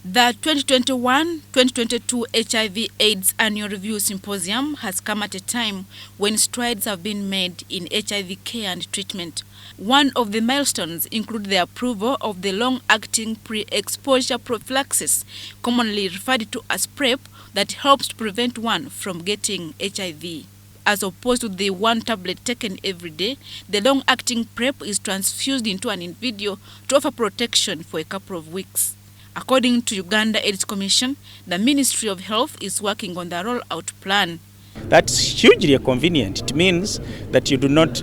The 2021-2022 HIV AIDS Annual Review Symposium has come at a time when strides have been made in HIV care and treatment. One of the milestones include the approval of the long-acting pre-exposure prophylaxis, commonly referred to as PrEP, that helps to prevent one from getting HIV. As opposed to the one tablet taken every day, the long-acting PrEP is transfused into an individual to offer protection for a couple of weeks. According to Uganda AIDS Commission, the Ministry of Health is working on the rollout plan. That's hugely convenient. It means that you do not,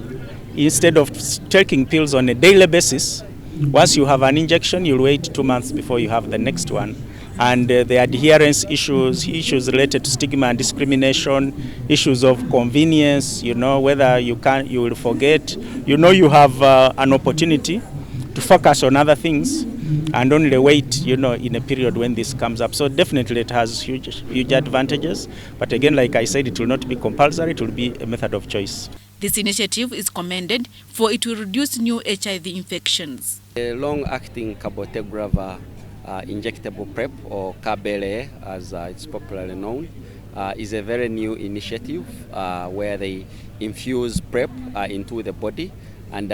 instead of taking pills on a daily basis, once you have an injection, you'll wait 2 months before you have the next one. And the adherence issues related to stigma and discrimination, issues of convenience, whether you will forget, you have an opportunity to focus on other things and only wait, in a period when this comes up. So definitely it has huge advantages. But again, like I said, it will not be compulsory, it will be a method of choice. This initiative is commended for it will reduce new HIV infections. The long-acting cabotegravir injectable PrEP, or KBLA as it's popularly known, is a very new initiative where they infuse PrEP into the body. And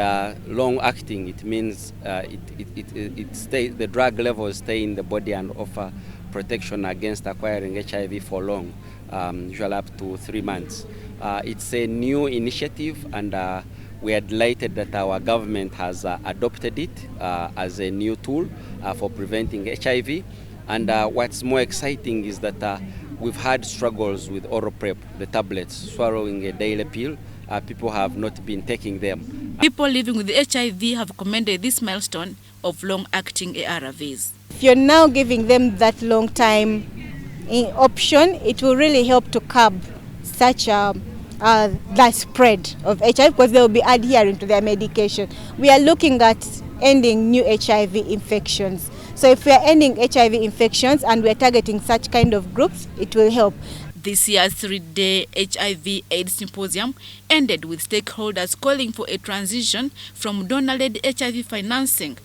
long-acting, it means the drug levels stay in the body and offer protection against acquiring HIV for long, usually up to 3 months. It's a new initiative, and we are delighted that our government has adopted it as a new tool for preventing HIV. And what's more exciting is that we've had struggles with oral PrEP, the tablets, swallowing a daily pill. People have not been taking them. People living with HIV have commended this milestone of long-acting ARVs. If you're now giving them that long time option, it will really help to curb such that spread of HIV, because they will be adhering to their medication. We are looking at ending new HIV infections. So if we are ending HIV infections and we are targeting such kind of groups, it will help. This year's 3-day HIV AIDS Symposium ended with stakeholders calling for a transition from donor-led HIV financing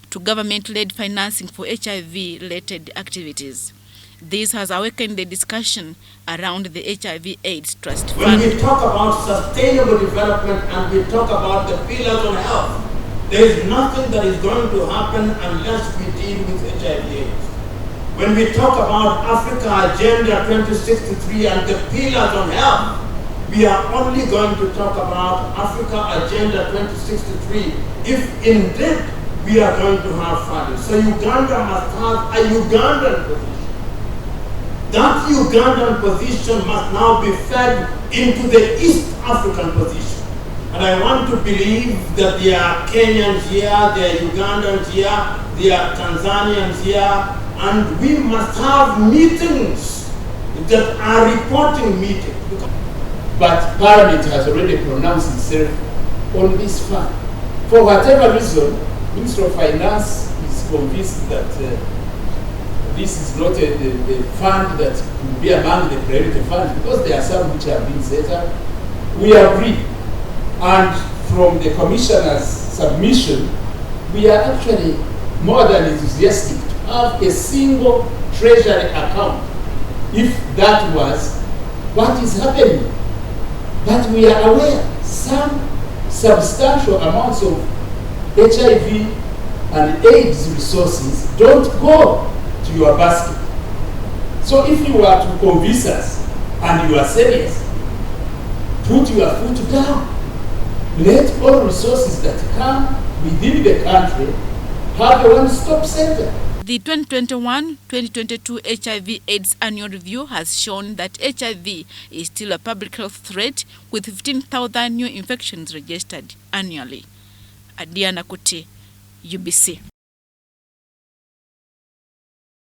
to government-led financing for HIV-related activities. This has awakened the discussion around the HIV AIDS Trust Fund. When we talk about sustainable development and we talk about the pillars of health, there is nothing that is going to happen unless we deal with HIV AIDS. When we talk about Africa Agenda 2063 and the pillars on health, we are only going to talk about Africa Agenda 2063 if indeed we are going to have funding. So Uganda must have a Ugandan position. That Ugandan position must now be fed into the East African position. And I want to believe that there are Kenyans here, there are Ugandans here, there are Tanzanians here, and we must have meetings that are reporting meetings. But Parliament has already pronounced itself on this fund. For whatever reason, Minister of Finance is convinced that this is not a fund that will be among the priority funds, because there are some which have been set up. We agree. And from the Commissioner's submission, we are actually more than enthusiastic to have a single treasury account, if that was what is happening. But we are aware some substantial amounts of HIV and AIDS resources don't go to your basket. So if you are to convince us and you are serious, put your foot down. Let all resources that come within the country have a one-stop center. The 2021-2022 HIV AIDS Annual Review has shown that HIV is still a public health threat, with 15,000 new infections registered annually. Adiana Kuti, UBC.